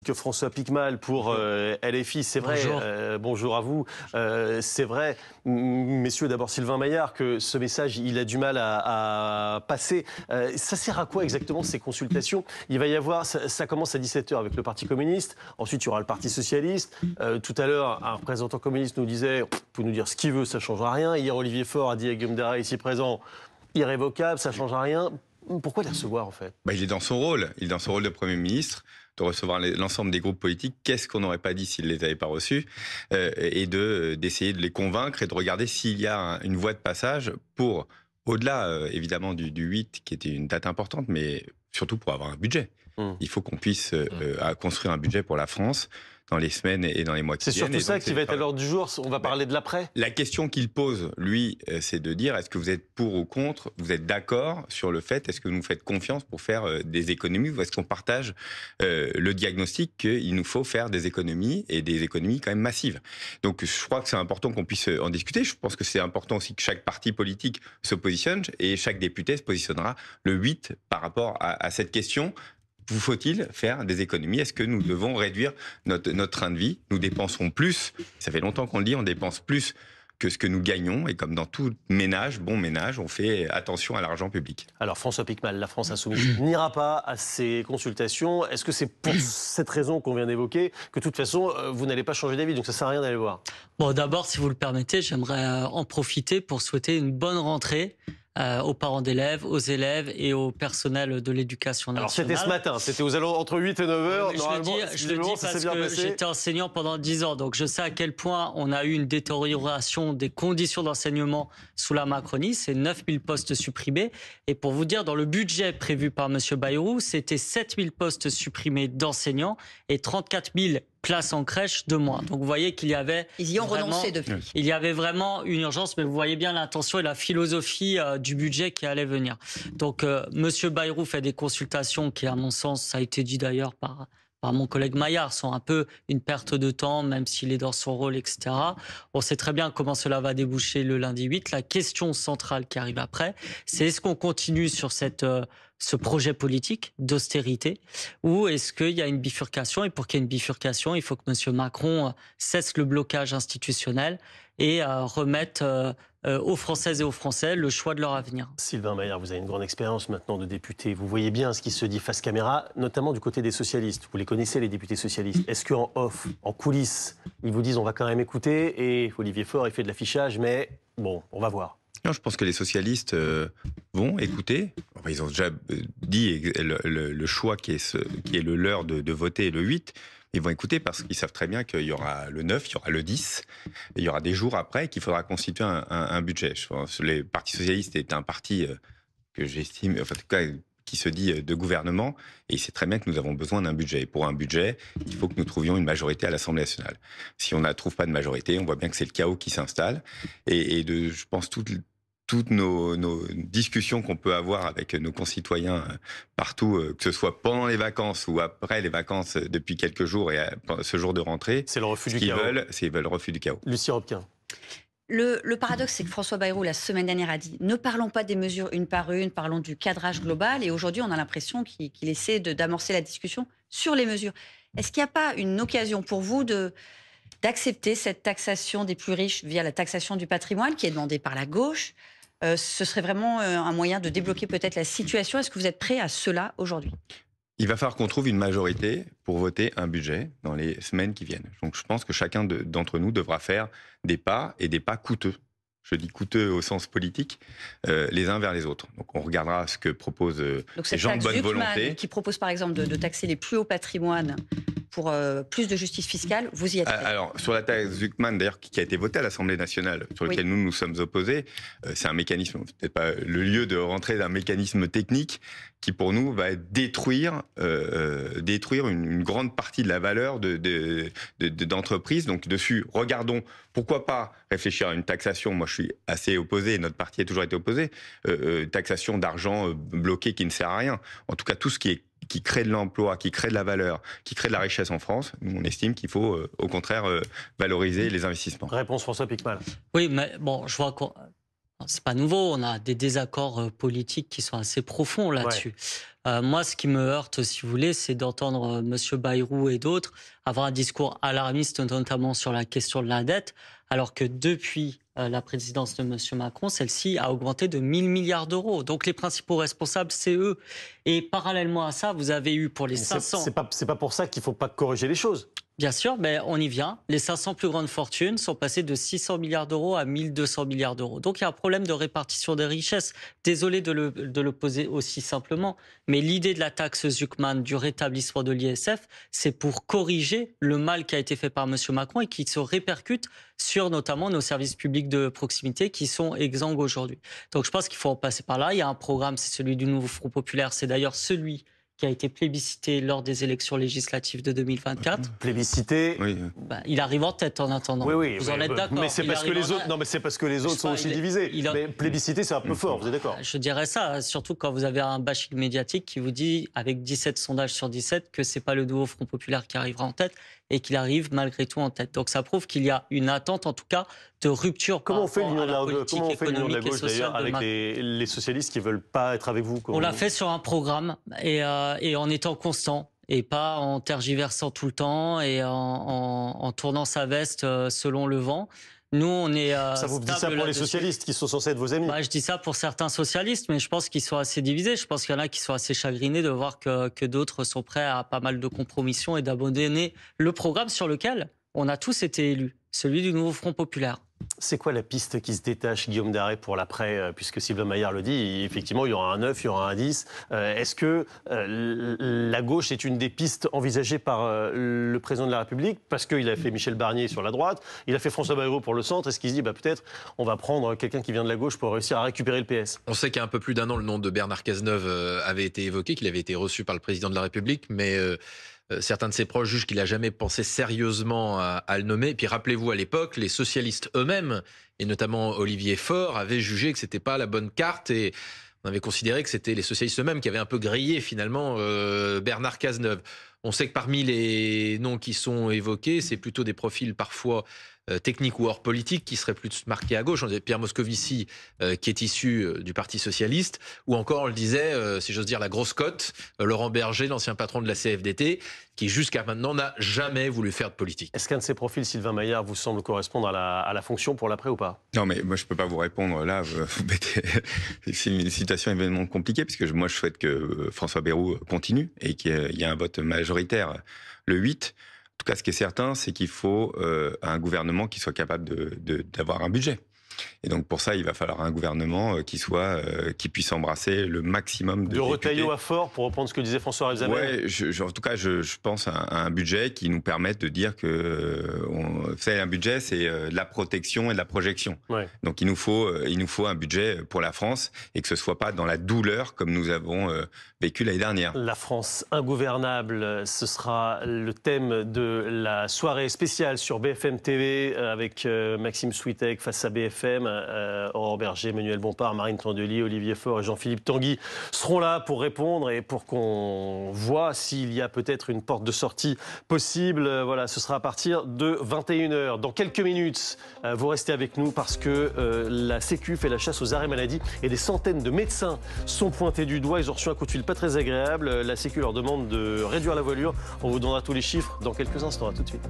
politique, François Piquemal pour LFI. C'est vrai, Bonjour. Bonjour à vous. C'est vrai, messieurs, d'abord Sylvain Maillard, que ce message, il a du mal à passer. Ça sert à quoi exactement ces consultations? Il va y avoir, ça commence à 17h avec le Parti communiste, ensuite il y aura le Parti socialiste. Tout à l'heure, un représentant communiste nous disait, vous nous dire ce qu'il veut, ça ne changera rien. Hier, Olivier Faure a dit à Guillaume Darra, ici présent, irrévocable, ça ne changera rien. Pourquoi les recevoir en fait? Il est dans son rôle. Il est dans son rôle de Premier ministre, de recevoir l'ensemble des groupes politiques. Qu'est-ce qu'on n'aurait pas dit s'il ne les avait pas reçus? Et d'essayer de les convaincre et de regarder s'il y a une voie de passage pour, au-delà évidemment du 8, qui était une date importante, mais surtout pour avoir un budget. Il faut qu'on puisse construire un budget pour la France dans les semaines et dans les mois qui viennent. C'est surtout ça qui va être à l'ordre du jour. On va parler de l'après. La question qu'il pose, lui, c'est de dire, est-ce que vous êtes pour ou contre? Vous êtes d'accord sur le fait? Est-ce que vous nous faites confiance pour faire des économies? Ou est-ce qu'on partage le diagnostic qu'il nous faut faire des économies, et des économies quand même massives? Donc je crois que c'est important qu'on puisse en discuter. Je pense que c'est important aussi que chaque parti politique se positionne, et chaque député se positionnera le 8 par rapport à cette question. Vous faut-il faire des économies? Est-ce que nous devons réduire notre train de vie? Nous dépensons plus, ça fait longtemps qu'on le dit, on dépense plus que ce que nous gagnons. Et comme dans tout ménage, bon ménage, on fait attention à l'argent public. Alors François Piquemal, la France insoumise n'ira pas à ces consultations. Est-ce que c'est pour cette raison qu'on vient d'évoquer que de toute façon, vous n'allez pas changer d'avis? Donc ça ne sert à rien d'aller voir. Bon, d'abord, si vous le permettez, j'aimerais en profiter pour souhaiter une bonne rentrée aux parents d'élèves, aux élèves et au personnel de l'éducation nationale. Alors c'était ce matin, c'était aux alentours entre 8 et 9 heures. Je le dis parce que j'étais enseignant pendant 10 ans, donc je sais à quel point on a eu une détérioration des conditions d'enseignement sous la Macronie. C'est 9000 postes supprimés. Et pour vous dire, dans le budget prévu par M. Bayrou, c'était 7000 postes supprimés d'enseignants et 34 000 places en crèche de moins. Donc vous voyez qu'il y avait... Ils y ont renoncé depuis. Il y avait vraiment une urgence, mais vous voyez bien l'intention et la philosophie du budget qui allait venir. Donc Monsieur Bayrou fait des consultations qui, à mon sens, ça a été dit d'ailleurs par mon collègue Maillard, sont un peu une perte de temps, même s'il est dans son rôle, etc. On sait très bien comment cela va déboucher le lundi 8. La question centrale qui arrive après, c'est est-ce qu'on continue sur ce projet politique d'austérité, ou est-ce qu'il y a une bifurcation? Et pour qu'il y ait une bifurcation, il faut que M. Macron cesse le blocage institutionnel et remette aux Françaises et aux Français le choix de leur avenir. Sylvain Maillard, vous avez une grande expérience maintenant de député. Vous voyez bien ce qui se dit face caméra, notamment du côté des socialistes. Vous les connaissez, les députés socialistes. Est-ce qu'en off, en coulisses, ils vous disent on va quand même écouter, et Olivier Faure, il fait de l'affichage, mais bon, on va voir. Non, je pense que les socialistes vont écouter. Enfin, ils ont déjà dit le choix qui est le leur de voter le 8. Ils vont écouter parce qu'ils savent très bien qu'il y aura le 9, il y aura le 10, et il y aura des jours après qu'il faudra constituer un budget. Je pense que le Parti socialiste est un parti que j'estime, enfin, en tout cas, qui se dit de gouvernement, et il sait très bien que nous avons besoin d'un budget. Et pour un budget, il faut que nous trouvions une majorité à l'Assemblée nationale. Si on ne trouve pas de majorité, on voit bien que c'est le chaos qui s'installe. Je pense, toutes nos discussions qu'on peut avoir avec nos concitoyens partout, que ce soit pendant les vacances ou après les vacances depuis quelques jours et ce jour de rentrée, c'est le refus du chaos. Ils veulent le refus du chaos. Lucie Robquin. Le paradoxe, c'est que François Bayrou, la semaine dernière, a dit « Ne parlons pas des mesures une par une, parlons du cadrage global ». Et aujourd'hui, on a l'impression qu'il essaie d'amorcer la discussion sur les mesures. Est-ce qu'il n'y a pas une occasion pour vous d'accepter cette taxation des plus riches via la taxation du patrimoine qui est demandée par la gauche? Ce serait vraiment un moyen de débloquer peut-être la situation. Est-ce que vous êtes prêt à cela aujourd'hui? Il va falloir qu'on trouve une majorité pour voter un budget dans les semaines qui viennent. Donc je pense que chacun d'entre nous devra faire des pas, et des pas coûteux. Je dis coûteux au sens politique, les uns vers les autres. Donc on regardera ce que proposent les gens de bonne volonté. Qui propose par exemple de taxer les plus hauts patrimoines pour plus de justice fiscale, vous y êtes prêt? Alors, sur la taxe Zuckman, d'ailleurs, qui a été votée à l'Assemblée nationale, sur lequel nous sommes opposés, c'est un mécanisme, peut-être pas le lieu de rentrer d'un mécanisme technique qui, pour nous, va détruire une grande partie de la valeur d'entreprise. Donc, dessus, regardons, pourquoi pas réfléchir à une taxation. Moi, je suis assez opposé, notre parti a toujours été opposé, taxation d'argent bloqué qui ne sert à rien. En tout cas, tout ce qui crée de l'emploi, qui crée de la valeur, qui crée de la richesse en France, nous, on estime qu'il faut, au contraire, valoriser les investissements. Réponse François Piquemal. Oui, mais bon, je vois C'est pas nouveau, on a des désaccords politiques qui sont assez profonds là-dessus. Moi, ce qui me heurte, si vous voulez, c'est d'entendre Monsieur Bayrou et d'autres avoir un discours alarmiste, notamment sur la question de la dette, alors que depuis la présidence de Monsieur Macron, celle-ci a augmenté de 1 000 milliards d'euros. Donc les principaux responsables, c'est eux. Et parallèlement à ça, vous avez eu pour les 500... C'est pas pour ça qu'il faut pas corriger les choses. Bien sûr, mais on y vient. Les 500 plus grandes fortunes sont passées de 600 milliards d'euros à 1 200 milliards d'euros. Donc il y a un problème de répartition des richesses. Désolé de le poser aussi simplement, mais l'idée de la taxe Zuckman, du rétablissement de l'ISF, c'est pour corriger le mal qui a été fait par M. Macron et qui se répercute sur notamment nos services publics de proximité qui sont exsangues aujourd'hui. Donc je pense qu'il faut en passer par là. Il y a un programme, c'est celui du Nouveau Front Populaire. C'est d'ailleurs celui qui a été plébiscité lors des élections législatives de 2024. Plébiscité. Oui. Il arrive en tête en attendant. Oui, vous en êtes d'accord. Mais c'est parce que les autres, non, mais c'est parce que les autres sont aussi divisés. Mais plébiscité, c'est un peu fort. Vous êtes d'accord? Je dirais ça, surtout quand vous avez un bashing médiatique qui vous dit, avec 17 sondages sur 17, que c'est pas le nouveau Front Populaire qui arrivera en tête et qu'il arrive malgré tout en tête. Donc ça prouve qu'il y a une attente, en tout cas, de rupture. Comment on fait l'union de la gauche, sociale d'ailleurs, avec les socialistes qui veulent pas être avec vous? On l'a fait sur un programme et en étant constant et pas en tergiversant tout le temps et en tournant sa veste selon le vent. Nous, on est ça, vous dites ça pour les socialistes qui sont censés être vos amis? Je dis ça pour certains socialistes, mais je pense qu'ils sont assez divisés. Je pense qu'il y en a qui sont assez chagrinés de voir que d'autres sont prêts à pas mal de compromissions et d'abandonner le programme sur lequel on a tous été élus, celui du Nouveau Front Populaire. C'est quoi la piste qui se détache, Guillaume Darey, pour l'après, puisque Sylvain Maillard le dit, effectivement, il y aura un 9, il y aura un 10. Est-ce que la gauche est une des pistes envisagées par le président de la République? Parce qu'il a fait Michel Barnier sur la droite, il a fait François Bayrou pour le centre. Est-ce qu'il se dit, peut-être, on va prendre quelqu'un qui vient de la gauche pour réussir à récupérer le PS? On sait qu'il y a un peu plus d'un an, le nom de Bernard Cazeneuve avait été évoqué, qu'il avait été reçu par le président de la République, mais... certains de ses proches jugent qu'il n'a jamais pensé sérieusement à le nommer. Et puis rappelez-vous, à l'époque, les socialistes eux-mêmes, et notamment Olivier Faure, avaient jugé que c'était pas la bonne carte et on avait considéré que c'était les socialistes eux-mêmes qui avaient un peu grillé finalement Bernard Cazeneuve. On sait que parmi les noms qui sont évoqués, c'est plutôt des profils parfois techniques ou hors politique qui seraient plus marqués à gauche. On disait Pierre Moscovici qui est issu du Parti Socialiste, ou encore on le disait, si j'ose dire la grosse cote, Laurent Berger, l'ancien patron de la CFDT, qui jusqu'à maintenant n'a jamais voulu faire de politique. Est-ce qu'un de ces profils, Sylvain Maillard, vous semble correspondre à la fonction pour l'après ou pas? Non, mais moi je peux pas vous répondre là. C'est une situation évidemment compliquée puisque moi je souhaite que François Bayrou continue et qu'il y ait un vote majoritaire le 8. En tout cas, ce qui est certain, c'est qu'il faut un gouvernement qui soit capable d'avoir un budget. Et donc pour ça, il va falloir un gouvernement qui puisse embrasser le maximum de Retailleau à fort, pour reprendre ce que disait François Rebsamen. Ouais, en tout cas, je pense à un budget qui nous permette de dire que un budget, c'est de la protection et de la projection. Ouais. Donc il nous faut un budget pour la France et que ce soit pas dans la douleur comme nous avons vécu l'année dernière. La France ingouvernable, ce sera le thème de la soirée spéciale sur BFM TV avec Maxime Switek face à BFM. Aurore Berger, Emmanuel Bompard, Marine Tondelier, Olivier Faure et Jean-Philippe Tanguy seront là pour répondre et pour qu'on voit s'il y a peut-être une porte de sortie possible. Voilà, ce sera à partir de 21h. Dans quelques minutes, vous restez avec nous parce que la Sécu fait la chasse aux arrêts maladie et des centaines de médecins sont pointés du doigt. Ils ont reçu un coup de fil pas très agréable. La Sécu leur demande de réduire la voilure. On vous donnera tous les chiffres dans quelques instants. À tout de suite.